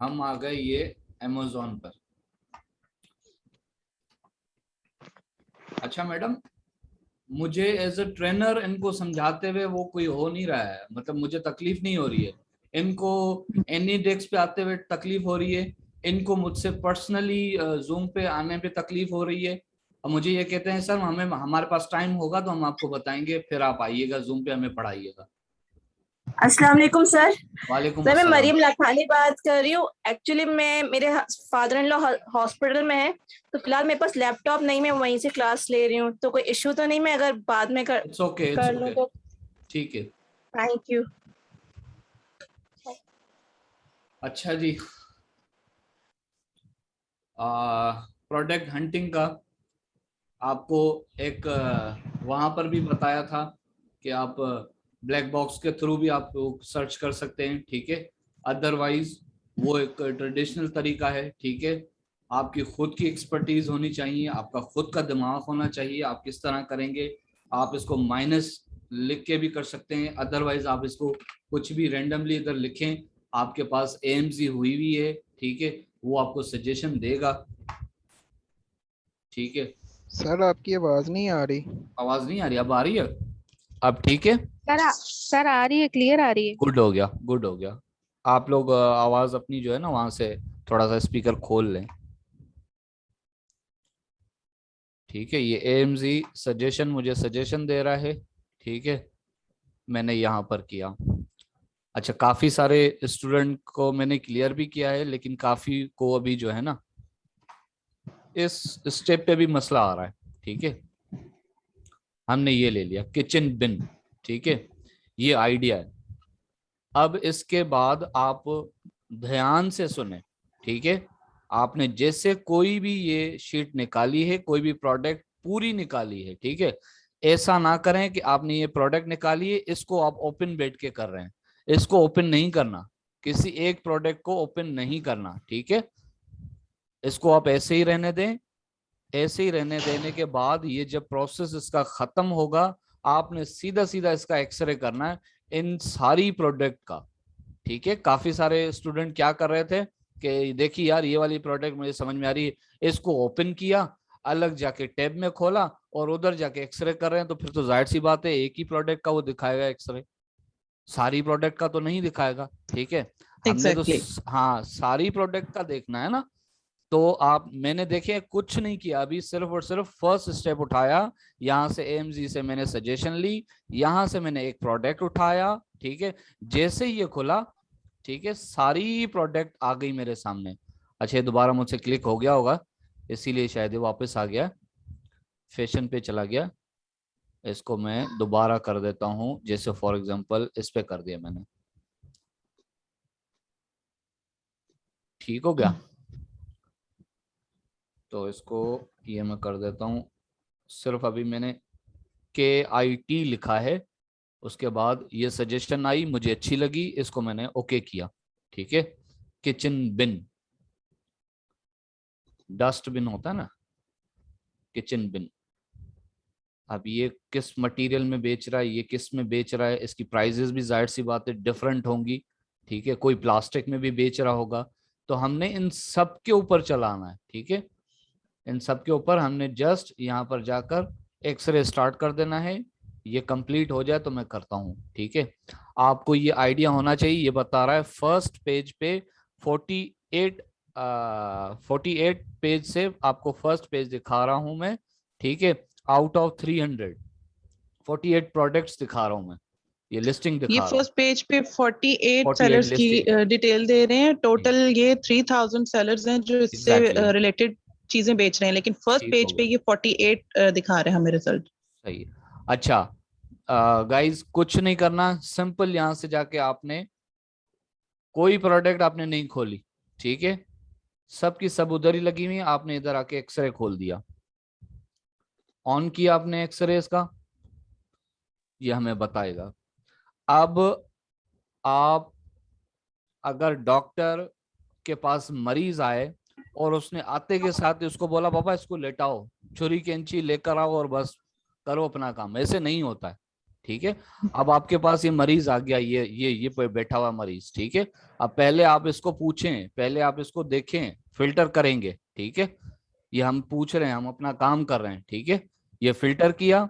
हम आ गए ये अमेज़न पर। अच्छा मैडम, मुझे एज अ ट्रेनर इनको समझाते हुए वो कोई हो नहीं रहा है, मतलब मुझे तकलीफ नहीं हो रही है। इनको एनी डेस्क पे आते हुए तकलीफ हो रही है, इनको मुझसे पर्सनली जूम पे आने पे तकलीफ हो रही है। और मुझे ये कहते हैं सर हमें हमारे पास टाइम होगा तो हम आपको बताएंगे, फिर आप आइएगा जूम पे हमें पढ़ाइएगा। अस्सलाम वालेकुम सर। वालेकुम सर मैं अस्सलाम। मरीम लखानी बात कर रही हूँ। एक्चुअली मैं मेरे फादर इन लॉ हॉस्पिटल में है, तो फिलहाल मेरे पास लैपटॉप नहीं, मैं वहीं से क्लास ले रही हूँ। तो कोई इश्यू तो नहीं, मैं अगर बाद में इट्स ओके, इट्स कर लूँ ओके। तो? ठीक है। Thank you. अच्छा जी, प्रोडक्ट हंटिंग का आपको एक वहां पर भी बताया था कि आप ब्लैक बॉक्स के थ्रू भी आप सर्च कर सकते हैं, ठीक है। अदरवाइज वो एक ट्रेडिशनल तरीका है, ठीक है। आपकी खुद की एक्सपर्टीज होनी चाहिए, आपका खुद का दिमाग होना चाहिए, आप किस तरह करेंगे। आप इसको माइनस लिख के भी कर सकते हैं, अदरवाइज आप इसको कुछ भी रेंडमली इधर लिखें। आपके पास एएमजी हुई हुई है, ठीक है, वो आपको सजेशन देगा, ठीक है। सर आपकी आवाज नहीं आ रही। आवाज नहीं आ रही, अब आ रही है? अब ठीक है। सर आ रही है, क्लियर आ रही है। गुड हो गया, गुड हो गया। आप लोग आवाज अपनी जो है ना वहां से थोड़ा सा स्पीकर खोल लें, ठीक है। ये एएमजी सजेशन मुझे सजेशन दे रहा है, ठीक है। मैंने यहाँ पर किया। अच्छा, काफी सारे स्टूडेंट को मैंने क्लियर भी किया है, लेकिन काफी को अभी जो है ना इस स्टेप पे भी मसला आ रहा है, ठीक है। हमने ये ले लिया किचन बिन, ठीक है। ये आइडिया है। अब इसके बाद आप ध्यान से सुने, ठीक है। आपने जैसे कोई भी ये शीट निकाली है, कोई भी प्रोडक्ट पूरी निकाली है, ठीक है। ऐसा ना करें कि आपने ये प्रोडक्ट निकाली है, इसको आप ओपन बैठ के कर रहे हैं। इसको ओपन नहीं करना, किसी एक प्रोडक्ट को ओपन नहीं करना, ठीक है। इसको आप ऐसे ही रहने दें। ऐसे ही रहने देने के बाद ये जब प्रोसेस इसका खत्म होगा, आपने सीधा सीधा इसका एक्सरे करना है इन सारी प्रोडक्ट का, ठीक है। काफी सारे स्टूडेंट क्या कर रहे थे कि देखिए यार ये वाली प्रोडक्ट मुझे समझ में आ रही है, इसको ओपन किया, अलग जाके टैब में खोला और उधर जाके एक्सरे कर रहे हैं, तो फिर तो जाहिर सी बात है एक ही प्रोडक्ट का वो दिखाएगा एक्सरे, सारी प्रोडक्ट का तो नहीं दिखाएगा, ठीक है। हमने तो एग्जैक्टली। हाँ सारी प्रोडक्ट का देखना है ना। तो आप मैंने देखे कुछ नहीं किया, अभी सिर्फ और सिर्फ फर्स्ट स्टेप उठाया। यहाँ से एएमजी से मैंने सजेशन ली, यहाँ से मैंने एक प्रोडक्ट उठाया, ठीक है। जैसे ही ये खुला, ठीक है, सारी प्रोडक्ट आ गई मेरे सामने। अच्छा, ये दोबारा मुझसे क्लिक हो गया होगा, इसीलिए शायद ये वापस आ गया, फैशन पे चला गया। इसको मैं दोबारा कर देता हूँ, जैसे फॉर एग्जांपल इस पे कर दिया मैंने, ठीक हो गया। तो इसको ये मैं कर देता हूँ, सिर्फ अभी मैंने KIT लिखा है, उसके बाद ये सजेशन आई, मुझे अच्छी लगी, इसको मैंने ओके किया, ठीक है। किचन बिन, डस्टबिन होता है ना, किचन बिन। अब ये किस मटेरियल में बेच रहा है, ये किस में बेच रहा है, इसकी प्राइजेस भी जाहिर सी बात है डिफरेंट होंगी, ठीक है। कोई प्लास्टिक में भी बेच रहा होगा, तो हमने इन सब के ऊपर चलाना है, ठीक है। इन सब के ऊपर हमने जस्ट यहाँ पर जाकर एक्सरे स्टार्ट कर देना है। ये कंप्लीट हो जाए तो मैं करता हूँ, ठीक है। आपको ये आइडिया होना चाहिए, ये बता रहा है फर्स्ट पेज पे 48 48 पेज से आपको फर्स्ट पेज दिखा रहा हूं मैं, ठीक है। आउट ऑफ 300 48 प्रोडक्ट्स दिखा रहा हूं मैं, ये लिस्टिंग ये दिखा रहा हूँ। फर्स्ट पेज पे 48 48 सेलर्स की लिस्टिंग, डिटेल दे रहे हैं। टोटल ये 3000 सेलर्स हैं जो इससे एग्जैक्टली, रिलेटेड चीजें बेच रहे हैं, लेकिन फर्स्ट ठीक हो पेज पे गया, ये 48 दिखा रहे हैं हमें रिजल्ट। सही है। अच्छा गाइस, कुछ नहीं करना, सिंपल यहां से जाके आपने कोई प्रोडक्ट आपने नहीं खोली, ठीक है। सबकी सब उधर ही लगी हुई है, आपने इधर आके एक्सरे खोल दिया, ऑन किया आपने एक्सरे इसका, ये हमें बताएगा। अब आप अगर डॉक्टर के पास मरीज आए और उसने आते के साथ ही उसको बोला पापा इसको लेटाओ, छुरी कैंची लेकर आओ और बस करो अपना काम, ऐसे नहीं होता है, ठीक है। अब आपके पास ये मरीज आ गया, ये पे बैठा हुआ मरीज, ठीक है। अब पहले आप इसको पूछें, पहले आप इसको देखें, फिल्टर करेंगे, ठीक है। ये हम पूछ रहे हैं, हम अपना काम कर रहे हैं, ठीक है। ये फिल्टर किया।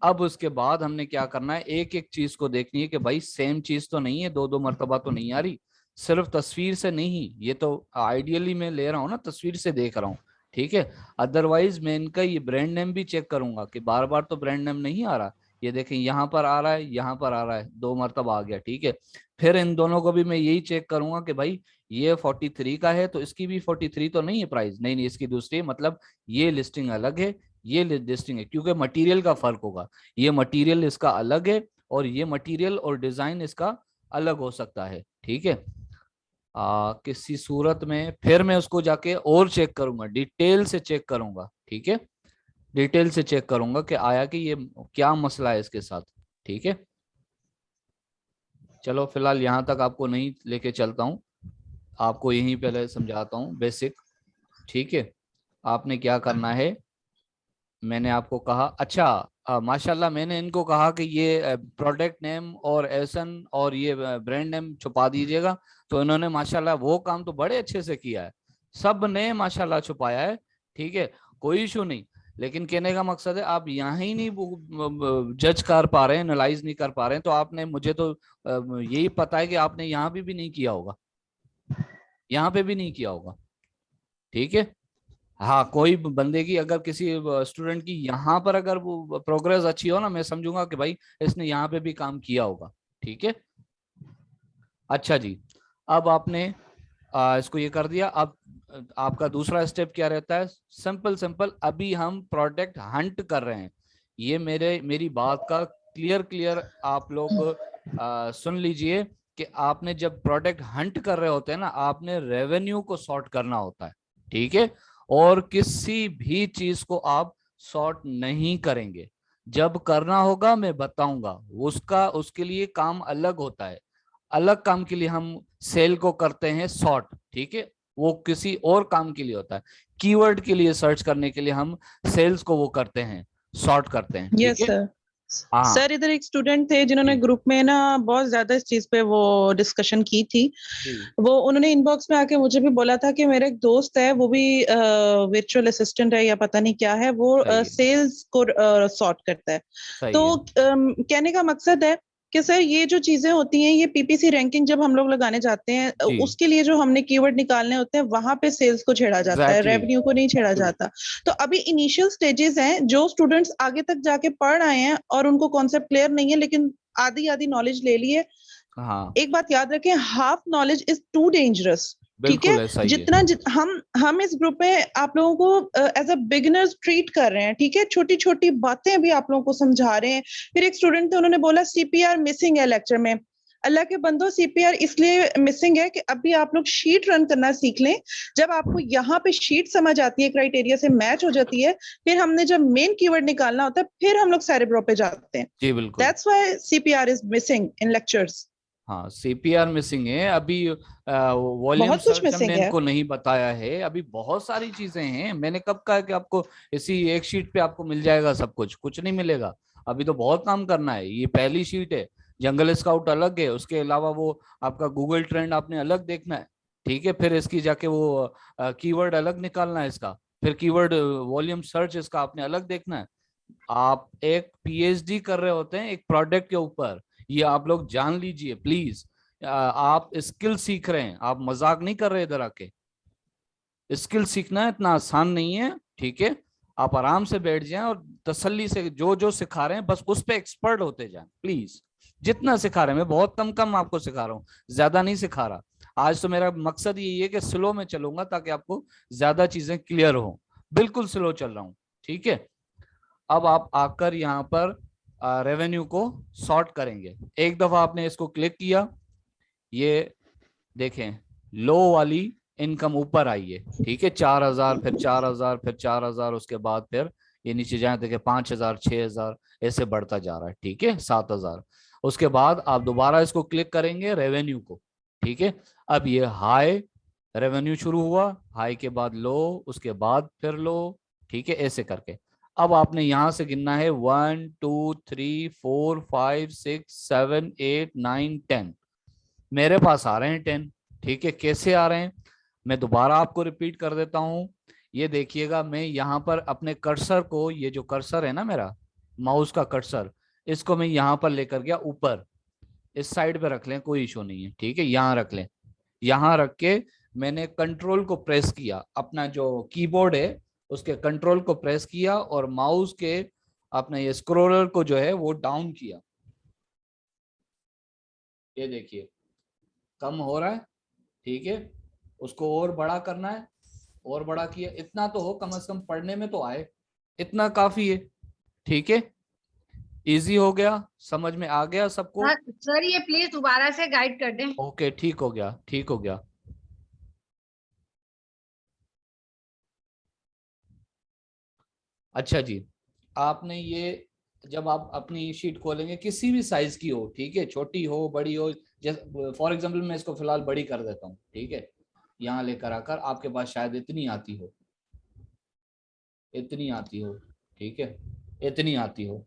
अब उसके बाद हमने क्या करना है, एक एक चीज को देखनी है कि भाई सेम चीज तो नहीं है, दो दो मर्तबा तो नहीं आ रही, सिर्फ तस्वीर से नहीं, ये तो आइडियली मैं ले रहा हूँ ना, तस्वीर से देख रहा हूँ, ठीक है। अदरवाइज मैं इनका ये ब्रांड नेम भी चेक करूंगा कि बार बार तो ब्रांड नेम नहीं आ रहा। ये देखें, यहाँ पर आ रहा है, यहाँ पर आ रहा है, दो मर्तबा आ गया, ठीक है। फिर इन दोनों को भी मैं यही चेक करूंगा कि भाई ये 43 का है तो इसकी भी 43 तो नहीं है प्राइस, नहीं नहीं इसकी दूसरी है, मतलब ये लिस्टिंग अलग है, ये लिस्टिंग है, क्योंकि मटेरियल का फर्क होगा, ये मटेरियल इसका अलग है और ये मटेरियल और डिजाइन इसका अलग हो सकता है, ठीक है। किसी सूरत में फिर मैं उसको जाके और चेक करूंगा, डिटेल से चेक करूंगा, ठीक है। डिटेल से चेक करूंगा कि आया कि ये क्या मसला है इसके साथ, ठीक है। चलो फिलहाल यहाँ तक आपको नहीं लेके चलता हूँ, आपको यहीं पहले समझाता हूँ बेसिक, ठीक है। आपने क्या करना है, मैंने आपको कहा, अच्छा माशाल्लाह मैंने इनको कहा कि ये प्रोडक्ट नेम और एसन और ये ब्रांड नेम छुपा दीजिएगा, तो इन्होंने माशाल्लाह वो काम तो बड़े अच्छे से किया है, सब ने माशाल्लाह छुपाया है, ठीक है, कोई इशू नहीं। लेकिन कहने का मकसद है आप यहाँ ही नहीं जज कर पा रहे हैं, एनालाइज नहीं कर पा रहे हैं, तो आपने, मुझे तो यही पता है कि आपने यहाँ भी नहीं किया होगा, यहाँ पे भी नहीं किया होगा, ठीक है। हाँ, कोई बंदे की अगर किसी स्टूडेंट की यहाँ पर अगर वो प्रोग्रेस अच्छी हो ना, मैं समझूंगा कि भाई इसने यहाँ पे भी काम किया होगा, ठीक है। अच्छा जी, अब आपने इसको ये कर दिया। अब आपका दूसरा स्टेप क्या रहता है, सिंपल सिंपल, अभी हम प्रोडक्ट हंट कर रहे हैं, ये मेरी बात का क्लियर आप लोग सुन लीजिए कि आपने जब प्रोडक्ट हंट कर रहे होते हैं ना, आपने रेवेन्यू को सॉर्ट करना होता है, ठीक है। और किसी भी चीज को आप सॉर्ट नहीं करेंगे, जब करना होगा मैं बताऊंगा, उसके लिए काम अलग होता है, अलग काम के लिए हम सेल को करते हैं सॉर्ट, ठीक है, वो किसी और काम के लिए होता है, कीवर्ड के लिए सर्च करने के लिए हम सेल्स को वो करते हैं, सॉर्ट करते हैं, यस ठीक है। सर। हाँ सर इधर एक स्टूडेंट थे जिन्होंने जी ग्रुप में ना बहुत ज्यादा इस चीज पे वो डिस्कशन की थी। जी वो उन्होंने इनबॉक्स में आके मुझे भी बोला था कि मेरा एक दोस्त है, वो भी वर्चुअल असिस्टेंट है या पता नहीं क्या है, वो सही है, सेल्स को सॉर्ट करता है। सही तो है, कहने का मकसद है कि सर ये जो चीजें होती हैं, ये पीपीसी रैंकिंग जब हम लोग लगाने जाते हैं, जी उसके लिए जो हमने कीवर्ड निकालने होते हैं, वहां पे सेल्स को छेड़ा जाता है, एग्जैक्टली रेवेन्यू को नहीं छेड़ा जाता। तो अभी इनिशियल स्टेजेस हैं, जो स्टूडेंट्स आगे तक जाके पढ़ आए हैं और उनको कॉन्सेप्ट क्लियर नहीं है, लेकिन आधी आधी नॉलेज ले ली है। हाँ एक बात याद रखें, half knowledge is too dangerous. ठीक है, बिल्कुल ऐसा ही है, हम इस ग्रुप में आप लोगों को एज अ बिगिनर्स ट्रीट कर रहे हैं, ठीक है, छोटी छोटी बातें भी आप लोगों को समझा रहे हैं। फिर एक स्टूडेंट थे, उन्होंने बोला सीपीआर मिसिंग है लेक्चर में। अल्लाह के बंदो, सीपीआर इसलिए मिसिंग है कि अभी आप लोग शीट रन करना सीख लें। जब आपको यहाँ पे शीट समझ आती है, क्राइटेरिया से मैच हो जाती है, फिर हमने जब मेन कीवर्ड निकालना होता है, फिर हम लोग सेरेब्रो पे जाते हैं। जी बिल्कुल। That's why CPR is missing in lectures. हाँ सीपीआर मिसिंग है अभी, वॉल्यूम बहुत कुछ सर्च हमने मिसिंग है। इनको नहीं बताया है, अभी बहुत सारी चीजें हैं, मैंने कब कहा कि आपको इसी एक शीट पे आपको मिल जाएगा सब कुछ, कुछ नहीं मिलेगा, अभी तो बहुत काम करना है। ये पहली शीट है, जंगल स्काउट अलग है, उसके अलावा वो आपका गूगल ट्रेंड आपने अलग देखना है, ठीक है। फिर इसकी जाके वो कीवर्ड अलग निकालना है इसका, फिर कीवर्ड वॉल्यूम सर्च इसका आपने अलग देखना है। आप एक पीएचडी कर रहे होते हैं एक प्रोडक्ट के ऊपर, ये आप लोग जान लीजिए प्लीज। आप स्किल सीख रहे हैं, आप मजाक नहीं कर रहे इधर आके, स्किल सीखना इतना आसान नहीं है, ठीक है। आप आराम से बैठ जाएं और तसल्ली से जो जो सिखा रहे हैं बस उस पे एक्सपर्ट होते जाएं प्लीज। जितना सिखा रहे हैं, मैं बहुत कम कम आपको सिखा रहा हूँ, ज्यादा नहीं सिखा रहा। आज तो मेरा मकसद यही है कि स्लो में चलूंगा ताकि आपको ज्यादा चीजें क्लियर हो, बिल्कुल स्लो चल रहा हूँ, ठीक है। अब आप आकर यहाँ पर रेवेन्यू को सॉर्ट करेंगे। एक दफा आपने इसको क्लिक किया, ये देखें लो वाली इनकम ऊपर आई है, ठीक है, 4000, फिर 4000, फिर 4000, उसके बाद फिर ये नीचे जाए देखें 5000, 6000, ऐसे बढ़ता जा रहा है, ठीक है, 7000। उसके बाद आप दोबारा इसको क्लिक करेंगे रेवेन्यू को, ठीक है। अब ये हाई रेवेन्यू शुरू हुआ, हाई के बाद लो, उसके बाद फिर लो, ठीक है, ऐसे करके अब आपने यहां से गिनना है 1 2 3 4 5 6 7 8 9 10। मेरे पास आ रहे हैं 10। ठीक है, कैसे आ रहे हैं मैं दोबारा आपको रिपीट कर देता हूं। ये देखिएगा, मैं यहाँ पर अपने कर्सर को, ये जो कर्सर है ना मेरा माउस का कर्सर, इसको मैं यहाँ पर लेकर गया ऊपर, इस साइड पे रख लें, कोई इशू नहीं है। ठीक है, यहाँ रख लें। यहाँ रख के मैंने कंट्रोल को प्रेस किया, अपना जो कीबोर्ड है उसके कंट्रोल को प्रेस किया और माउस के अपना ये स्क्रोलर को जो है वो डाउन किया। ये देखिए कम हो रहा है। ठीक है, उसको और बड़ा करना है, और बड़ा किया, इतना तो हो, कम से कम पढ़ने में तो आए, इतना काफी है। ठीक है, इजी हो गया, समझ में आ गया सबको? सर ये प्लीज दोबारा से गाइड कर दें। ओके, ठीक हो गया, ठीक हो गया। अच्छा जी, आपने ये जब आप अपनी शीट खोलेंगे किसी भी साइज की हो, ठीक है, छोटी हो बड़ी हो, जैसे फॉर एग्जांपल मैं इसको फिलहाल बड़ी कर देता हूँ। ठीक है, यहाँ लेकर आकर आपके पास शायद इतनी आती हो, इतनी आती हो, ठीक है, इतनी आती हो।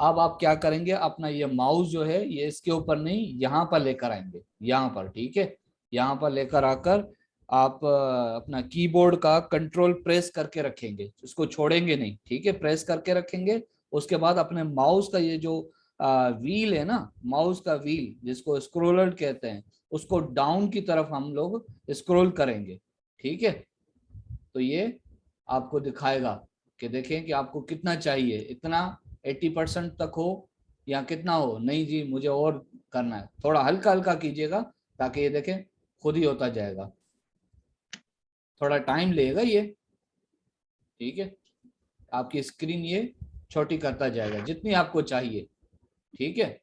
अब आप क्या करेंगे, अपना ये माउस जो है ये इसके ऊपर नहीं, यहाँ पर लेकर आएंगे, यहाँ पर। ठीक है, यहाँ पर लेकर आकर आप अपना कीबोर्ड का कंट्रोल प्रेस करके रखेंगे, उसको छोड़ेंगे नहीं। ठीक है, प्रेस करके रखेंगे। उसके बाद अपने माउस का ये जो व्हील है ना, माउस का व्हील जिसको स्क्रोलर कहते हैं, उसको डाउन की तरफ हम लोग स्क्रॉल करेंगे। ठीक है, तो ये आपको दिखाएगा कि देखें कि आपको कितना चाहिए, इतना 80% तक हो या कितना हो। नहीं जी, मुझे और करना है, थोड़ा हल्का हल्का कीजिएगा ताकि ये देखें खुद ही होता जाएगा, थोड़ा टाइम लेगा ये। ठीक है, आपकी स्क्रीन ये छोटी करता जाएगा जितनी आपको चाहिए। ठीक है,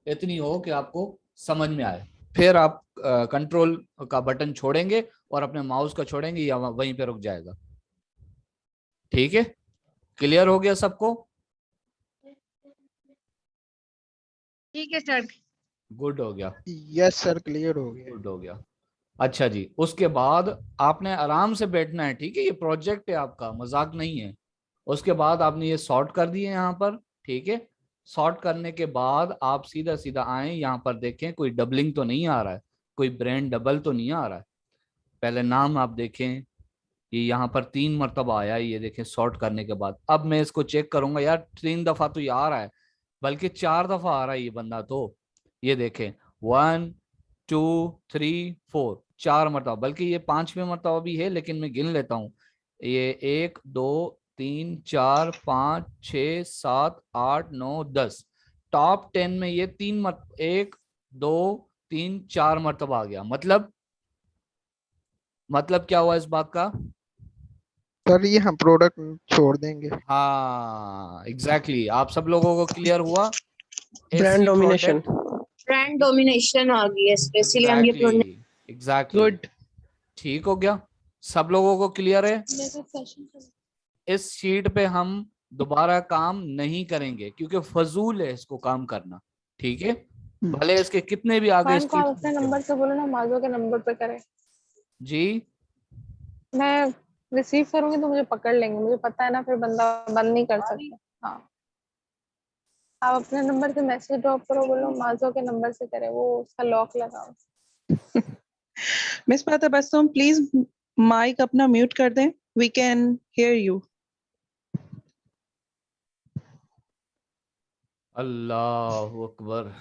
इतनी हो कि आपको समझ में आए। फिर आप कंट्रोल का बटन छोड़ेंगे और अपने माउस का छोड़ेंगे या वहीं पे रुक जाएगा। ठीक है, क्लियर हो गया सबको? ठीक है सर। गुड हो गया, यस सर, क्लियर हो गया। गुड हो गया। अच्छा जी, उसके बाद आपने आराम से बैठना है। ठीक है, ये प्रोजेक्ट है आपका, मजाक नहीं है। उसके बाद आपने ये सॉर्ट कर दिए यहाँ पर। ठीक है, सॉर्ट करने के बाद आप सीधा सीधा आए यहाँ पर, देखें कोई डबलिंग तो नहीं आ रहा है, कोई ब्रांड डबल तो नहीं आ रहा है। पहले नाम आप देखें, ये यहाँ पर 3 मरतबा आया है, ये देखें सॉर्ट करने के बाद। अब मैं इसको चेक करूंगा, यार 3 दफा तो ये आ रहा है, बल्कि 4 दफा आ रहा है ये बंदा तो। ये देखें 1 2 3 4, 4 मरतबा, बल्कि ये 5वें मरतबा भी है, लेकिन मैं गिन लेता हूँ। ये 1 2 3 4 5 6 7 8 9 10, टॉप 10 में ये 1 2 3 4 मरतबा आ गया। मतलब क्या हुआ इस बात का? सर ये हम प्रोडक्ट छोड़ देंगे। हाँ एग्जैक्टली, आप सब लोगों को क्लियर हुआ? ब्रांड डोमिनेशन, ब्रांड डोमिनेशन आ गई है, स्पेशली हम ये एग्जैक्टली, गुड। ठीक हो गया, सब लोगों को क्लियर है? इस शीट पे हम दोबारा काम नहीं करेंगे क्योंकि फजूल है इसको काम करना। ठीक है, भले इसके कितने भी आगे मैम को आप अपने नंबर से बोलो ना, माजो के नंबर पे करें। जी, मैं रिसीव करूंगी तो मुझे पकड़ लेंगे, मुझे पता है ना, फिर बंदा बंद नहीं कर सकता। हाँ, आप अपने नंबर से मैसेज ड्रॉप करो, बोलो माजो के नंबर से करें, वो उसका लॉक लगाओ। मिस पाता बस तुम प्लीज माइक अपना म्यूट कर दें, वी कैन हियर यू। अल्लाह अकबर।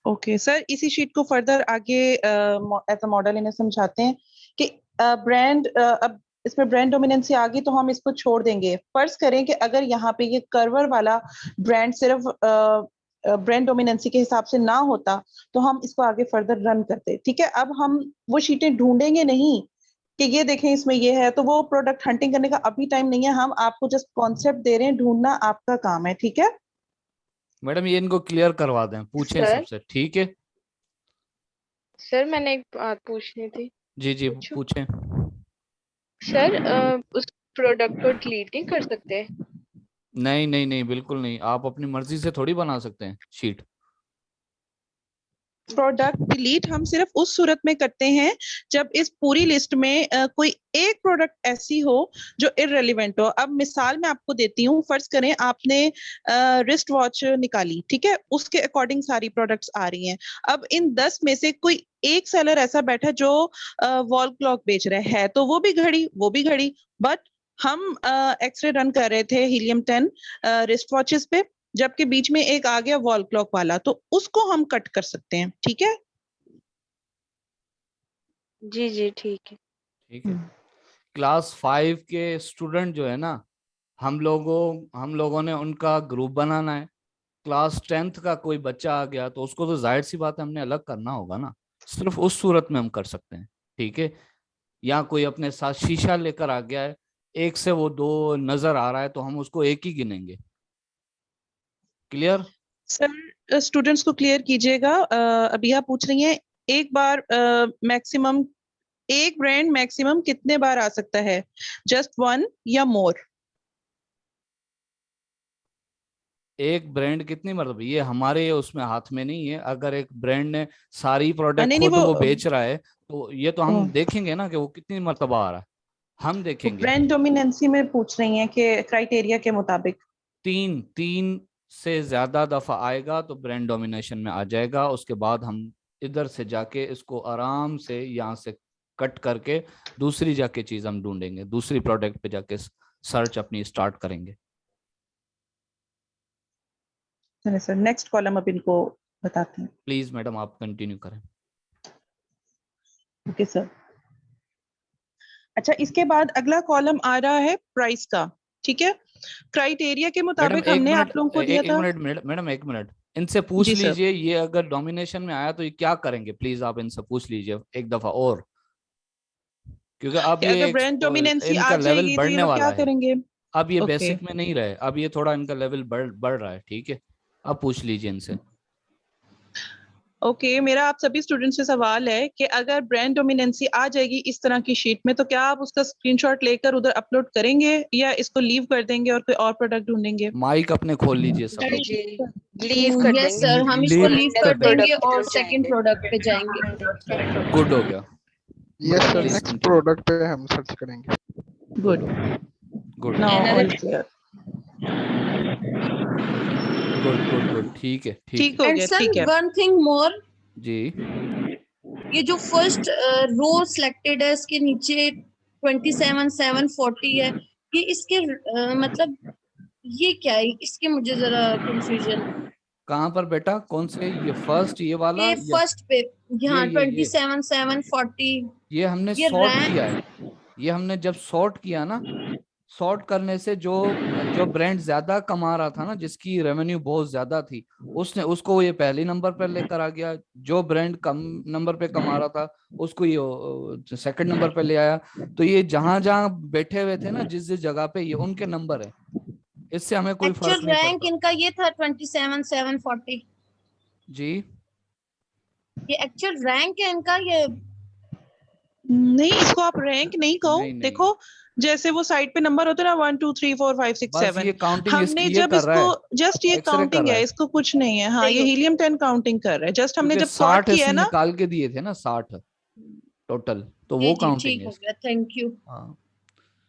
ओके सर, इसी शीट को फर्दर आगे एज अ मॉडल इन्हें समझाते हैं कि ब्रांड, अब इसमें ब्रांड डोमिनेंसी आ गई तो हम इसको छोड़ देंगे। फर्ज करें कि अगर यहाँ पे ये कर्वर वाला ब्रांड सिर्फ ब्रांड डोमिनेंसी के हिसाब से ना होता तो हम इसको आगे फर्दर रन करते। ठीक है, अब हम वो शीटें ढूंढेंगे नहीं कि ये देखें इसमें ये है, तो वो प्रोडक्ट हंटिंग करने का अभी टाइम नहीं है, हम आपको जस्ट कॉन्सेप्ट दे रहे हैं, ढूंढना आपका काम है। ठीक है मैडम ये इनको क्लियर करवा दें, पूछें सर? सबसे। ठीक है, सर मैंने एक बात पूछनी थी। जी जी पूछूं? पूछें। सर उस प्रोडक्ट को डिलीट नहीं कर सकते? नहीं नहीं नहीं, बिल्कुल नहीं, आप अपनी मर्जी से थोड़ी बना सकते हैं शीट। प्रोडक्ट डिलीट हम सिर्फ उस सूरत में करते हैं जब इस पूरी लिस्ट में कोई एक प्रोडक्ट ऐसी हो जो इररिलेवेंट हो। अब मिसाल मैं आपको देती हूँ, फर्ज करें आपने रिस्ट वॉच निकाली, ठीक है, उसके अकॉर्डिंग सारी प्रोडक्ट्स आ रही हैं। अब इन 10 में से कोई एक सेलर ऐसा बैठा जो वॉल क्लॉक बेच रहा है, तो वो भी घड़ी, बट हम एक्सरे रन कर रहे थे हीलियम 10 रिस्ट वॉचेस पे, जबकि बीच में एक आ गया वॉल क्लॉक वाला, तो उसको हम कट कर सकते हैं। ठीक है जी जी ठीक है। ठीक है। क्लास 5 के स्टूडेंट जो है ना, हम लोगों ने उनका ग्रुप बनाना है। क्लास 10th का कोई बच्चा आ गया तो उसको तो जाहिर सी बात है हमने अलग करना होगा ना, सिर्फ उस सूरत में हम कर सकते हैं। ठीक है। या कोई अपने साथ शीशा लेकर आ गया है, एक से वो 2 नजर आ रहा है तो हम उसको एक ही गिनेंगे। क्लियर? सर स्टूडेंट्स को क्लियर कीजिएगा, अभी आप पूछ रही हैं एक बार मैक्सिमम एक ब्रांड मैक्सिमम कितने बार आ सकता है, जस्ट वन या मोर? एक ब्रांड कितनी, मतलब ये हमारे उसमें हाथ में नहीं है। अगर एक ब्रांड ने सारी प्रोडक्ट नहीं नहीं खुद वो बेच रहा है तो ये तो हम वो देखेंगे ना कि वो कितनी मर्तबा आ रहा है, हम देखेंगे। ब्रांड डोमिनेंसी में पूछ रही हैं कि क्राइटेरिया के मुताबिक। 3 से ज्यादा दफा आएगा तो ब्रांड डोमिनेशन में आ जाएगा। उसके बाद हम इधर से जाके इसको आराम से यहाँ से कट करके दूसरी जाके चीज हम ढूंढेंगे, दूसरी प्रोडक्ट पे जाके सर्च अपनी स्टार्ट करेंगे। चलिए सर नेक्स्ट कॉलम अब इनको बताते हैं। प्लीज मैडम आप कंटिन्यू करें। Okay sir. अच्छा, इसके बाद अगला कॉलम आ रहा है प्राइस का। ठीक है, क्राइटेरिया के मैडम मुताबिक एक हमने मिनट, आप लोगों को दिया एक था। मिनट मैडम, एक मिनट इनसे पूछ जी सर। लीजिए ये अगर डोमिनेशन में आया तो ये क्या करेंगे, प्लीज आप इनसे पूछ लीजिए एक दफा और, क्योंकि अब कि ये अगर ब्रांड डोमिनेंसी आ इनका लेवल जाएगी तो ये बढ़ने लोग क्या वाला है। करेंगे? अब ये ओके बेसिक में नहीं रहे, अब ये थोड़ा इनका लेवल बढ़ रहा है। ठीक है, अब पूछ लीजिए इनसे। ओके, मेरा आप सभी स्टूडेंट से सवाल है कि अगर ब्रांड डोमिनेंसी आ जाएगी इस तरह की शीट में, तो क्या आप उसका स्क्रीनशॉट लेकर उधर अपलोड करेंगे या इसको लीव कर देंगे और कोई और प्रोडक्ट ढूंढेंगे? माइक अपने खोल लीजिए सब लोग। जी लीव कर यस देंगे। सर, हम इसको लीव लीव कर कर देंगे। देंगे प्रोडक्ट और पे सेकंड जाएंगे। प्रोडक्ट पे जाएंगे। गुड हो गया yes madam, sir, please next continue. Product पे हम सर्च करेंगे। Good, good now all analytics. Clear. Good good good, ठीक है ठीक ठीक है। हो एंड गया, सर ठीक है। वन थिंग मोर, जी ये जो फर्स्ट रो सिलेक्टेड है इसके नीचे 27,740 है, ये इसके मतलब ये क्या है, इसके मुझे जरा कंफ्यूजन। कहाँ पर बेटा, कौन से, ये फर्स्ट ये वाला ये या फर्स्ट पे यहाँ ये 27,740 ये हमने ये सॉर्ट किया रैंक। है। ये हमने जब सॉर्ट किया ना, सॉर्ट करने से जो जो ब्रांड ज्यादा कमा रहा था ना, जिसकी रेवेन्यू बहुत ज्यादा थी, उसने उसको ये पहले नंबर पर लेकर आ गया। जो ब्रांड कम नंबर पे कमा रहा था उसको ये सेकंड नंबर पे ले आया। तो ये जहां जहां बैठे हुए थे ना, जिस जिस जगह पे, ये उनके नंबर है, इससे हमें कोई एक्चुअल फर्क नहीं रैंक पड़ता। इनका ये था 27,740। जी ये एक्चुअल रैंक है इनका ये। नहीं, इसको आप रैंक नहीं कहो। नहीं नहीं, देखो, जैसे वो साइड पे नंबर होते हैं ना 1 2 3 4 5 6 बस 7, ये काउंटिंग हमने ये जब कर रहा इसको है, जस्ट ये एक्सरे कर काउंटिंग रहा है, है। इसको कुछ नहीं है। हाँ, सही ये हो, हीलियम 10 काउंटिंग कर रहा है। जस्ट हमने क्योंकि जब सॉर्ट 60 किया है इसने ना, निकाल के दिए थे ना, 60 टोटल, तो जी वो जी काउंटिंग ठीक है हो इसकी। गया, थैंक यू। हाँ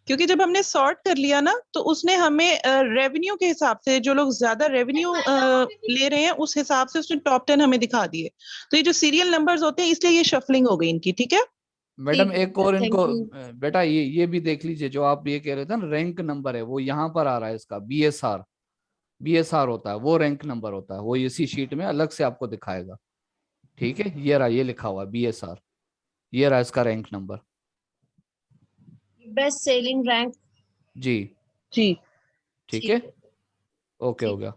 क्योंकि जब हमने सॉर्ट कर लिया ना, तो उसने हमें रेवेन्यू के हिसाब से, जो लोग ज्यादा रेवेन्यू ले रहे हैं उस हिसाब से उसने टॉप 10 हमें दिखा दिए। तो ये जो सीरियल नंबर्स होते हैं, इसलिए ये शफलिंग हो गई इनकी। ठीक है, मैडम, ठीक हो एक गया, और थैंक इनको यू। बेटा ये भी देख लीजिए, जो आप ये कह रहे थे ना रैंक नंबर है, वो यहाँ पर आ रहा है इसका, बीएसआर होता है वो, रैंक नंबर होता है वो, इसी शीट में अलग से आपको दिखाएगा। ठीक है, ये रहा, ये लिखा हुआ है बीएसआर, ये रहा इसका rank number. Best selling rank. जी जी ठीक है, ठीक है, ओके हो ठीक गया।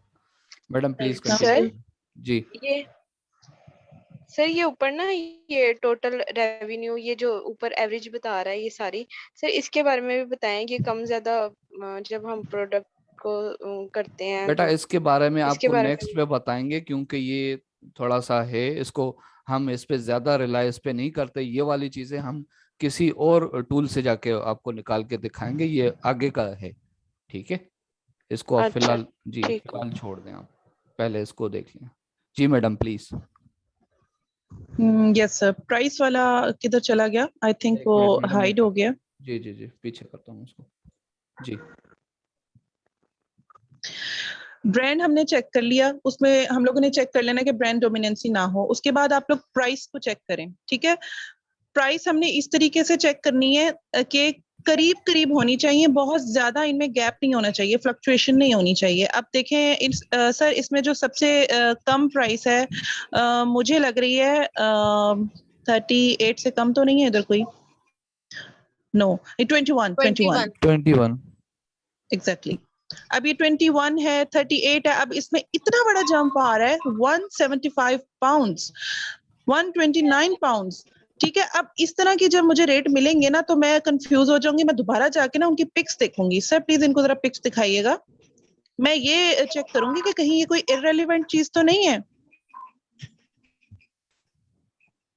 मैडम प्लीज है। कंटिन्यू सर करें। जी ये सर ये ऊपर ना ये टोटल रेवेन्यू, ये जो ऊपर एवरेज बता रहा है ये सारी, सर इसके बारे में भी बताएं कि कम ज्यादा जब हम प्रोडक्ट को करते हैं बेटा, तो इसके बारे में इसके आपको बारे नेक्स्ट में। पे बताएंगे, क्योंकि ये थोड़ा सा है, इसको हम इस पे ज्यादा रिलाई इस पे नहीं करते। ये वाली चीजें हम किसी और टूल से जाके आपको निकाल के दिखाएंगे, ये आगे का है। ठीक है, इसको आप अच्छा फिलहाल, जी ठीक। फिलहाल छोड़ दें, आप पहले इसको देख लें। जी madam please. Yes sir, price वाला किधर चला गया? आई थिंक एक वो मिनट मैडम, हाइड हो गया। जी जी जी, पीछे करता हूँ उसको। जी ब्रांड हमने चेक कर लिया, उसमें हम लोगों ने चेक कर लेना कि ब्रांड डोमिनेंसी ना हो। उसके बाद आप लोग प्राइस को चेक करें, ठीक है। प्राइस हमने इस तरीके से चेक करनी है कि करीब करीब होनी चाहिए, बहुत ज्यादा इनमें गैप नहीं होना चाहिए, फ्लक्चुएशन नहीं होनी चाहिए। अब देखें सर, इसमें जो सबसे कम प्राइस है, मुझे लग रही है 38 से कम तो नहीं है इधर कोई? नो, 21 21। एग्जैक्टली। अब ये 21 है, 38 है, अब इसमें इतना बड़ा जंप आ रहा है, 175 पाउंड्स, 129 पाउंड्स। ठीक है, अब इस तरह की जब मुझे रेट मिलेंगे ना तो मैं कंफ्यूज हो जाऊंगी, मैं दोबारा जाके ना उनकी पिक्स देखूंगी। सर प्लीज इनको जरा पिक्स दिखाइएगा, मैं ये चेक करूंगी कि कहीं ये कोई इररेलेवेंट चीज तो नहीं है।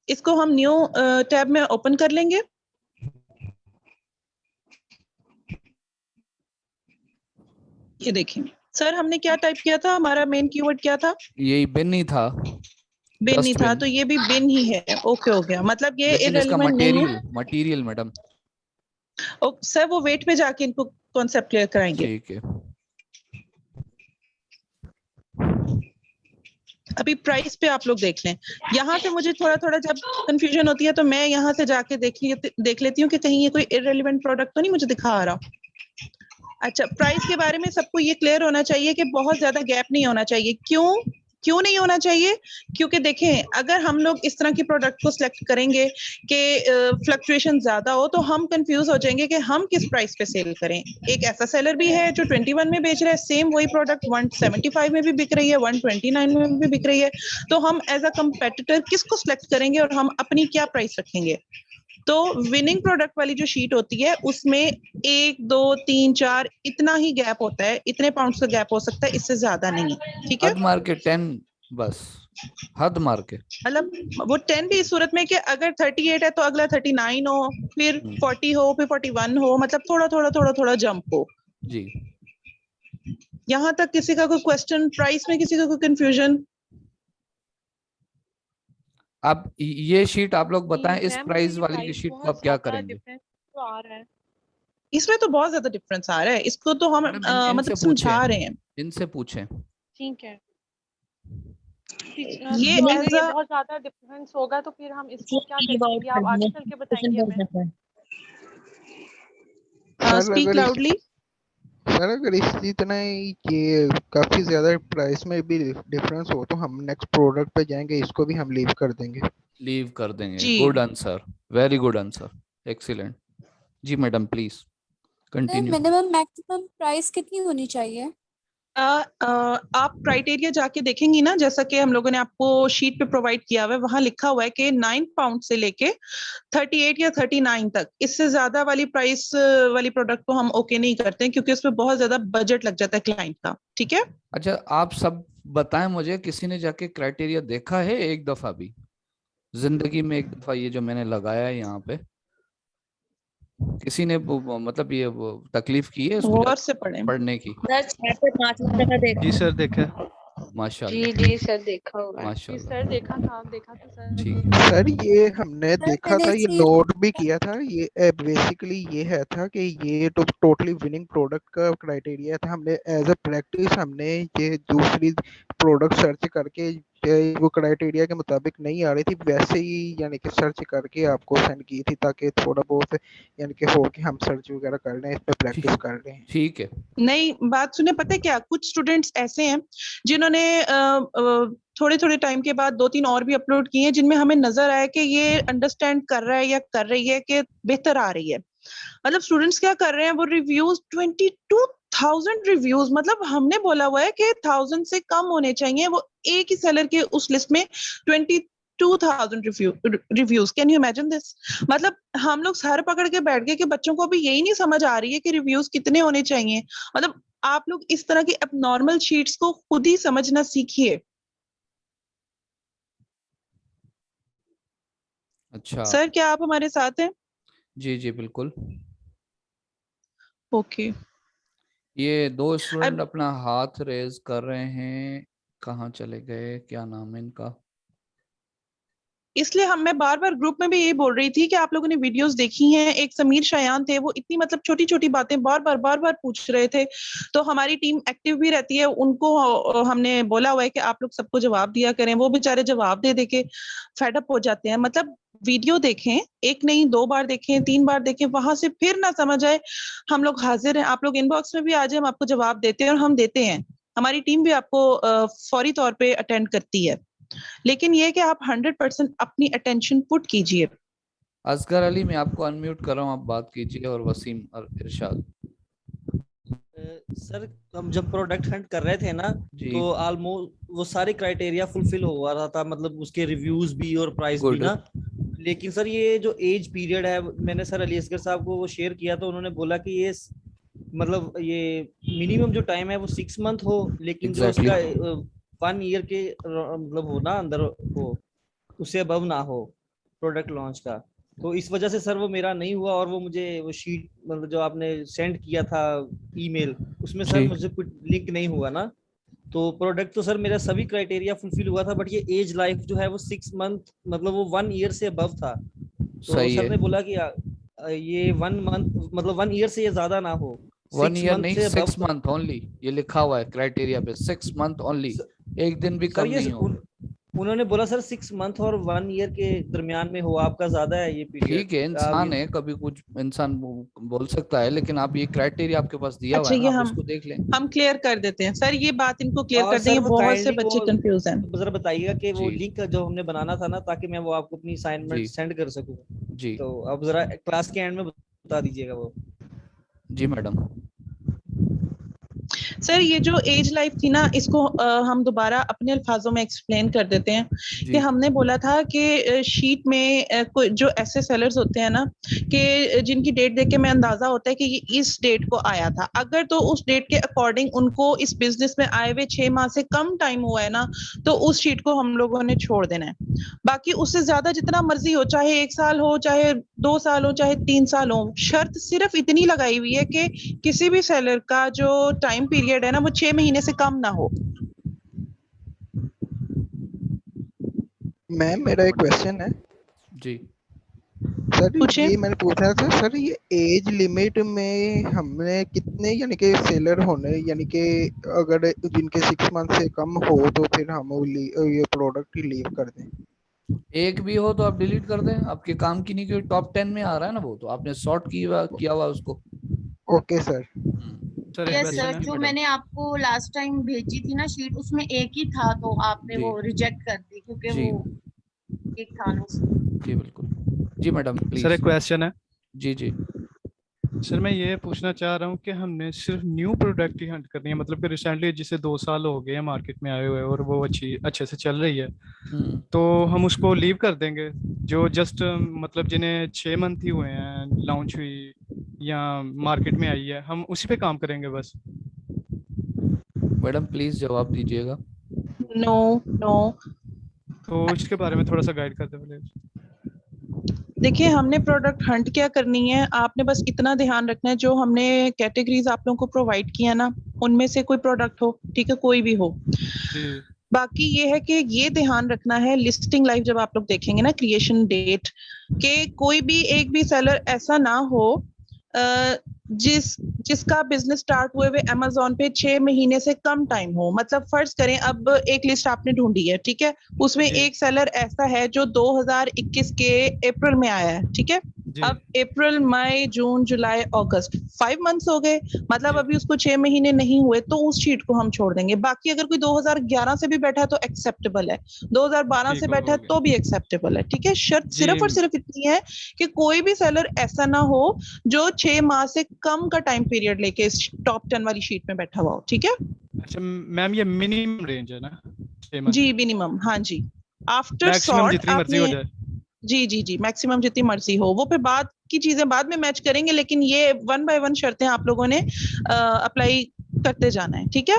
इसको हम न्यू टैब में ओपन कर लेंगे। ये देखें सर, हमने क्या टाइप किया था, हमारा मेन कीवर्ड क्या था? यही बिन ही था, बिन ही था, डस्टबिन। तो ये भी बिन ही है। ओके हो गया, मतलब ये लेकिन इसका इररेलेवेंट नहीं है। Material madam. सर वो वेट पे जाके इनको कॉन्सेप्ट क्लियर कराएंगे। ठीक है। अभी प्राइस पे आप लोग देख लें। यहाँ पे मुझे थोड़ा थोड़ा जब कंफ्यूजन होती है तो मैं यहाँ से जाके देख लेती हूँ कि कहीं ये कोई इररेलेवेंट प्रोडक्ट तो नहीं मुझे दिखा रहा। अच्छा, प्राइस के बारे में सबको ये क्लियर होना चाहिए कि बहुत ज्यादा गैप नहीं होना चाहिए। क्यों नहीं होना चाहिए? क्योंकि देखें, अगर हम लोग इस तरह की प्रोडक्ट को सिलेक्ट करेंगे कि फ्लक्चुएशन ज्यादा हो, तो हम कंफ्यूज हो जाएंगे कि हम किस प्राइस पे सेल करें। एक ऐसा सेलर भी है जो 21 में बेच रहा है, सेम वही प्रोडक्ट 175 में भी बिक रही है, 129 में भी बिक रही है। तो हम एज अ कंपेटिटर किसको सिलेक्ट करेंगे और हम अपनी क्या प्राइस रखेंगे? तो विनिंग प्रोडक्ट वाली जो शीट होती है उसमें 1 2 3 4 इतना ही गैप होता है, इतने पाउंड्स का गैप हो सकता है, इससे ज्यादा नहीं। ठीक है, हद मार के 10, बस हद मार के। मतलब वो 10 भी इस सूरत में कि अगर 38 है तो अगला 39 हो, फिर 40 हो, फिर 41 हो, मतलब थोड़ा जंप हो। जी। यहाँ तक किसी का कोई क्वेश्चन? प्राइस में किसी का कोई कंफ्यूजन? अब ये शीट आप लोग बताएं, इस मैम प्राइस ये वाली की प्राइस शीट को बहुत आप क्या ज्यादा करेंगे? डिफरेंस तो आ रहा है। इसमें तो बहुत ज्यादा डिफरेंस आ रहा है, इसको तो हम मैडम इनसे मतलब समझा रहे पूछें, हैं। इनसे पूछें। ठीक है, ये तो एज अगर ये अ बहुत ज्यादा डिफरेंस होगा तो फिर हम इसको क्या करेंगे, ये आप आगे चल के बताएंगे हमें। सर स्पीक अगर लाउडली। इसी तरह ये काफी ज्यादा प्राइस में भी डिफरेंस हो तो हम नेक्स्ट प्रोडक्ट पे जाएंगे, इसको भी हम लीव कर देंगे। लीव कर देंगे। जी, good answer, very good answer, excellent. जी madam please continue. Minimum maximum price कितनी होनी चाहिए? आप क्राइटेरिया जाके देखेंगी ना, जैसा कि हम लोगों ने आपको शीट पे प्रोवाइड किया हुआ है, वहां लिखा हुआ है कि 9 पाउंड से लेके 38 या 39 तक, इससे ज्यादा वाली प्राइस वाली प्रोडक्ट को हम ओके नहीं करते हैं, क्योंकि उसमें बहुत ज्यादा बजट लग जाता है क्लाइंट का। ठीक है, अच्छा आप सब बताएं मुझे, किसी ने जाके क्राइटेरिया देखा है एक दफा भी जिंदगी में? एक दफा ये जो मैंने लगाया है यहाँ पे, किसी ने मतलब ये तकलीफ की है इसको गौर जाके से पढ़ें। पढ़ने की? सर 6 से 5 लाख का देखा। जी सर देखा। माशाल्लाह, जी सर देखा हुआ है। जी माशाल्लाह। सर, देखा था सर। ठीक है। सर ये हमने सर देखा मैंने था, ये इसी नोट भी किया था। ये बेसिकली ये है था कि ये तो टोटली विनिंग प्रोडक्ट का क्राइटेरिया था। हमने एज अ प्रैक्टिस हमने ये दूसरी प्रोडक्ट सर्च करके वो क्राइटेरिया के मुताबिक नहीं आ रही थी, वैसे ही यानी कि सर्च करके आपको सेंड की थी, ताकि थोड़ा बहुत यानी कि हो कि हम सर्च वगैरह कर लें, इस पे प्रैक्टिस कर रहे हैं। ठीक है। नहीं, बात सुने, पता है क्या, कुछ स्टूडेंट्स ऐसे हैं जिन्होंने थोड़े थोड़े टाइम के बाद 2-3 और भी अपलोड किए हैं, जिनमें हमें नजर आया कि ये अंडरस्टैंड कर रहा है या कर रही है कि बेहतर आ रही है। मतलब स्टूडेंट्स क्या कर रहे हैं, वो रिव्यूज 22,000 रिव्यूज, मतलब हमने बोला हुआ है कि 1000 से कम होने चाहिए, वो एक ही सेलर के उस लिस्ट में 22,000 reviews. Can you imagine this? मतलब हम लोग सर पकड़ के बैठ गए कि बच्चों को अभी यही नहीं समझ आ रही है कि रिव्यूज कितने होने चाहिए। मतलब आप लोग इस तरह की अब नॉर्मल शीट्स को खुद ही समझना सीखिए। अच्छा। सर क्या आप हमारे साथ हैं? जी जी बिल्कुल। ओके। ये दो स्टूडेंट अब अपना हाथ रेज कर रहे हैं, कहाँ चले गए, क्या नाम है इनका? इसलिए मैं बार बार ग्रुप में भी यही बोल रही थी कि आप लोगों ने वीडियोस देखी हैं। एक समीर शायान थे, वो इतनी मतलब छोटी छोटी बातें बार बार पूछ रहे थे, तो हमारी टीम एक्टिव भी रहती है। उनको हमने बोला हुआ है कि आप लोग सबको जवाब दिया करें, वो बेचारे जवाब दे के फेडअप हो जाते हैं। मतलब वीडियो देखें, एक नहीं 2 बार देखें, 3 बार देखें, वहां से फिर ना समझ आए, हम लोग हाजिर हैं। आप लोग इनबॉक्स में भी आ जाए, हम आपको जवाब देते हैं और हम देते हैं। हमारी टीम भी आपको फौरी तौर पे अटेंड करती है, लेकिन ये कि आप 100% अपनी अटेंशन पुट कीजिए। असगर अली, मैं आपको अनम्यूट कर रहा हूँ, आप बात कीजिए, और वसीम और इरशाद। सर हम जब प्रोडक्ट हंट कर रहे थे ना, जी। तो ऑलमोस्ट वो सारे क्राइटेरिया फुलफिल हो रहा था, मतलब उसके रिव्यूज भी और प्राइस भी Good. ना। लेकिन सर ये जो एज पीरियड है, मैंने सर अली असगर साहब को वो शेयर किया, तो उन्होंने बोला कि ये मतलब ये मिनिमम जो टाइम है वो 6 मंथ हो, लेकिन जो Exactly. उसका 1 ईयर के मतलब हो ना अंदर हो, उससे अबव ना हो प्रोडक्ट लॉन्च का। तो इस वजह से सर वो मेरा नहीं हुआ, और वो मुझे वो शीट मतलब जो आपने सेंड किया था ईमेल, उसमें सर जी। मुझे कुछ लिंक नहीं हुआ ना। तो प्रोडक्ट तो सर मेरा सभी क्राइटेरिया फुलफिल हुआ था, बट ये एज लाइफ जो है वो 6 मंथ मतलब वो 1 ईयर से अबव था। तो सही सर है। ने बोला कि ये 1 मंथ मतलब 1 ईयर से ये ज्यादा ना हो, 1 6 ईयर मंथ नहीं, से अबव। 6 मंथ ओनली, ये लिखा हुआ है क्राइटेरिया पे, 6 मंथ ओनली, एक दिन भी सर कम ये नहीं हो। उन्होंने बोला सर 6 मंथ और 1 ईयर के दरमियान में हो, आपका ज्यादा है ये पीरियड। ठीक है, इंसान है, कभी कुछ इंसान बोल सकता है, लेकिन आप ये क्राइटेरिया आपके पास दिया हुआ अच्छा, है ना, ये आप इसको देख लें। हम क्लियर कर देते हैं सर, ये बात इनको क्लियर और कर दें, सर ये वो बहुत से काइंडली बच्चे वो कंफ्यूज हैं। जरा बताइएगा कि वो जी लिंक जो हमने बनाना था ना, ताकि मैं वो आपको अपनी असाइनमेंट जी सेंड कर सकूं। जी तो आप जरा क्लास के एंड में बता दीजिएगा वो। जी मैडम। सर ये जो एज लाइफ थी ना, इसको हम दोबारा अपने अल्फाजों में एक्सप्लेन कर देते हैं कि जी हमने बोला था कि शीट में जो ऐसे सेलर्स होते हैं ना, कि जिनकी डेट देख के मैं अंदाजा होता है कि ये इस डेट को आया था। अगर तो उस डेट के अकॉर्डिंग उनको इस बिजनेस में आए हुए 6 माह से कम टाइम हुआ है ना, तो उस शीट को हम लोगों ने छोड़ देना है। बाकी उससे ज्यादा जितना मर्जी हो, चाहे 1 साल हो, चाहे 2 साल हो, चाहे 3 साल हो, शर्त सिर्फ इतनी लगाई हुई है कि किसी भी सेलर का जो टाइम पीरियड है ना, वो 6 महीने से कम ना हो। मैम मेरा एक क्वेश्चन है जी। सर। पूछे। ये मैंने पूछा था सर, ये एज लिमिट में हमने कितने यानी कि सेलर होने, यानी कि अगर जिनके 6 मंथ से कम हो तो फिर हम ये प्रोडक्ट ही लीव कर दें? एक भी हो तो आप डिलीट कर दें, आपके काम की नहीं, क्योंकि टॉप 10 में आ रहा है ना, वो तो आपने सॉर्ट किया हुआ उसको। Okay sir. सर एक यस क्वेश्चन सर, है जो मैडम। मैंने आपको लास्ट टाइम भेजी थी ना शीट, उसमें एक ही था, तो आपने जी वो रिजेक्ट कर दी क्योंकि जी वो एक था ना। जी बिल्कुल। जी मैडम सर प्लीज। एक क्वेश्चन है। जी जी सर मैं ये पूछना चाह रहा हूँ कि हमने सिर्फ न्यू प्रोडक्ट ही हंट करनी है, मतलब कि रिसेंटली जिसे 2 साल हो गए हैं मार्केट में आए हुए और वो अच्छे से चल रही है, तो हम उसको लीव कर देंगे? जो जस्ट मतलब जिन्हें 6 मंथ ही हुए हैं लॉन्च हुई या मार्केट में आई है, हम उसी पे काम करेंगे बस? मैडम प्लीज जवाब दीजिएगा। No no. तो इसके बारे में थोड़ा सा गाइड कर दे प्लीज। देखिए, हमने प्रोडक्ट हंट क्या करनी है, आपने बस इतना ध्यान रखना है, जो हमने कैटेगरीज आप लोगों को प्रोवाइड किया ना, उनमें से कोई प्रोडक्ट हो, ठीक है, कोई भी हो। जी बाकी ये है कि ये ध्यान रखना है, लिस्टिंग लाइफ जब आप लोग देखेंगे ना, क्रिएशन डेट, के कोई भी एक भी सेलर ऐसा ना हो जिसका बिजनेस स्टार्ट हुए हुए अमेजोन पे 6 महीने से कम टाइम हो। मतलब फर्ज करें, अब एक लिस्ट आपने ढूंढी है, ठीक है, उसमें जी एक सेलर ऐसा है जो 2021 के अप्रैल में आया है, ठीक है। जी अब अप्रैल, मई, जून, जुलाई, अगस्त, 5 मंथ्स हो गए, मतलब जी अभी उसको 6 महीने नहीं हुए, तो उस शीट को हम छोड़ देंगे। बाकी अगर कोई 2011 से भी बैठा है तो एक्सेप्टेबल है, 2012 ठीक से हो बैठा है गया। तो भी एक्सेप्टेबल है, ठीक है। शर्त जी सिर्फ और सिर्फ इतनी है कि कोई भी सेलर ऐसा ना हो जो 6 माह से कम का टाइम पीरियड लेके इस टॉप 10 वाली शीट में बैठा हुआ हो, ठीक है। अच्छा मैम, ये मिनिमम रेंज है ना 6 मंथ? जी मिनिमम, हाँ जी। आफ्टर मैक्सिमम सॉर्ट जितनी मर्जी आपने, हो जाए? जी जी जी, मैक्सिमम जितनी मर्जी हो, वो फिर बाद की चीजें बाद में मैच करेंगे, लेकिन ये 1 बाय 1 शर्तें आप लोगों ने अप्लाई करते जाना है, ठीक है।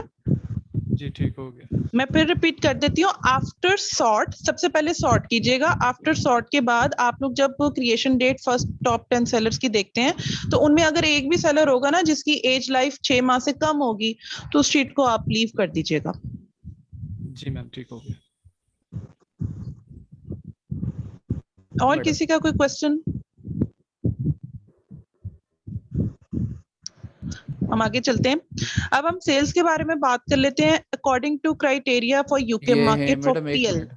जी ठीक हो गया। मैं फिर रिपीट कर देती हूँ, आफ्टर सॉर्ट, सबसे पहले सॉर्ट कीजिएगा। आफ्टर सॉर्ट के बाद आप लोग जब creation date first top 10 sellers की देखते हैं, तो उनमें अगर एक भी सेलर होगा ना जिसकी एज लाइफ 6 माह से कम होगी, तो उस शीट को आप लीव कर दीजिएगा। जी मैम ठीक हो गया। और मैडम। किसी का कोई क्वेश्चन? हम आगे चलते हैं। अब हम सेल्स के बारे में बात कर लेते हैं। According to criteria for UK ये है मार्केट फॉर मैडम, एक पीएल। मिनट,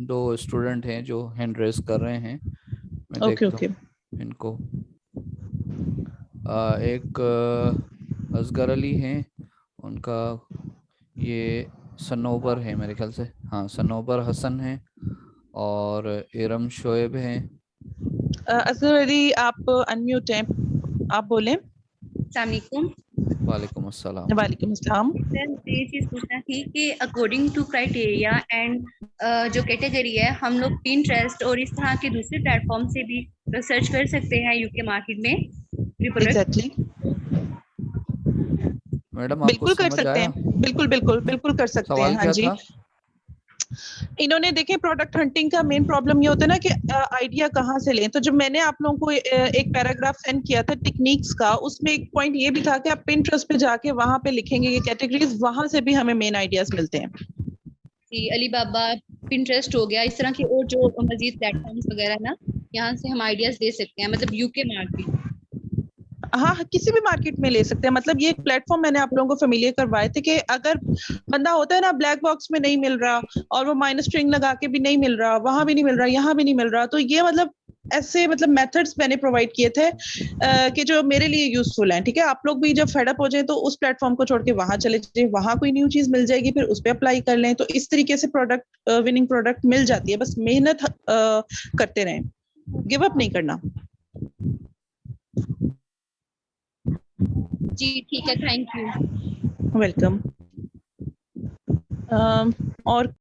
दो स्टूडेंट हैं जो हैंड रेस कर रहे हैं, मैं ओके देखता ओके। हूँ इनको। एक असगर अली हैं, उनका ये सनोबर है मेरे ख्याल से, हाँ सनोबर हसन है, और इरम शोएब हैं। असगर अली आप अनम्यूट हैं, आप बोलें। अस्सलामुअलैकुम। वालेकुम अस्सलाम। वालेकुम अस्सलाम। सर मुझे ये चीज पूछना थी कि अकॉर्डिंग टू क्राइटेरिया एंड जो कैटेगरी है, हम लोग पिंटरेस्ट और इस तरह के दूसरे प्लेटफॉर्म से भी सर्च कर सकते हैं यूके मार्केट में प्रोडक्ट? एग्जैक्टली, मैडम आपको बिल्कुल कर समझ सकते आया? हैं, बिल्कुल बिल्कुल बिल्कुल कर सकते हैं। सवाल हाँ क्या जी, था? इन्होंने देखे प्रोडक्ट हंटिंग का मेन प्रॉब्लम ये होता है ना कि आइडिया कहाँ से लें। तो जब मैंने आप लोगों को एक पैराग्राफ सेंड किया था टेक्निक्स का, उसमें एक पॉइंट ये भी था कि आप पिंटरेस्ट पे जाके वहां पे लिखेंगे ये कैटेगरीज, वहां से भी हमें मेन आइडियाज मिलते हैं। कि अलीबाबा, पिंटरेस्ट हो गया, इस तरह के और जो मजीद प्लेटफॉर्म्स वगैरह ना, यहाँ से हम आइडियाज दे सकते हैं, मतलब यूके मार्केट। हाँ, किसी भी मार्केट में ले सकते हैं। मतलब ये एक प्लेटफॉर्म मैंने आप लोगों को फेमिलियर करवाए थे कि अगर बंदा होता है ना ब्लैक बॉक्स में नहीं मिल रहा, और वो माइनस स्ट्रिंग लगा के भी नहीं मिल रहा, वहां भी नहीं मिल रहा, यहाँ भी नहीं मिल रहा, तो ये मतलब ऐसे मतलब मेथड्स मैंने प्रोवाइड किए थे कि जो मेरे लिए यूजफुल हैं। ठीक है, आप लोग भी जब फेडअप हो जाए तो उस प्लेटफॉर्म को छोड़ के वहां चले जाए, वहां कोई न्यू चीज मिल जाएगी, फिर उस पर अप्लाई कर लें। तो इस तरीके से प्रोडक्ट विनिंग प्रोडक्ट मिल जाती है, बस मेहनत करते रहें, गिव अप नहीं करना। जी ठीक है, थैंक यू। वेलकम। और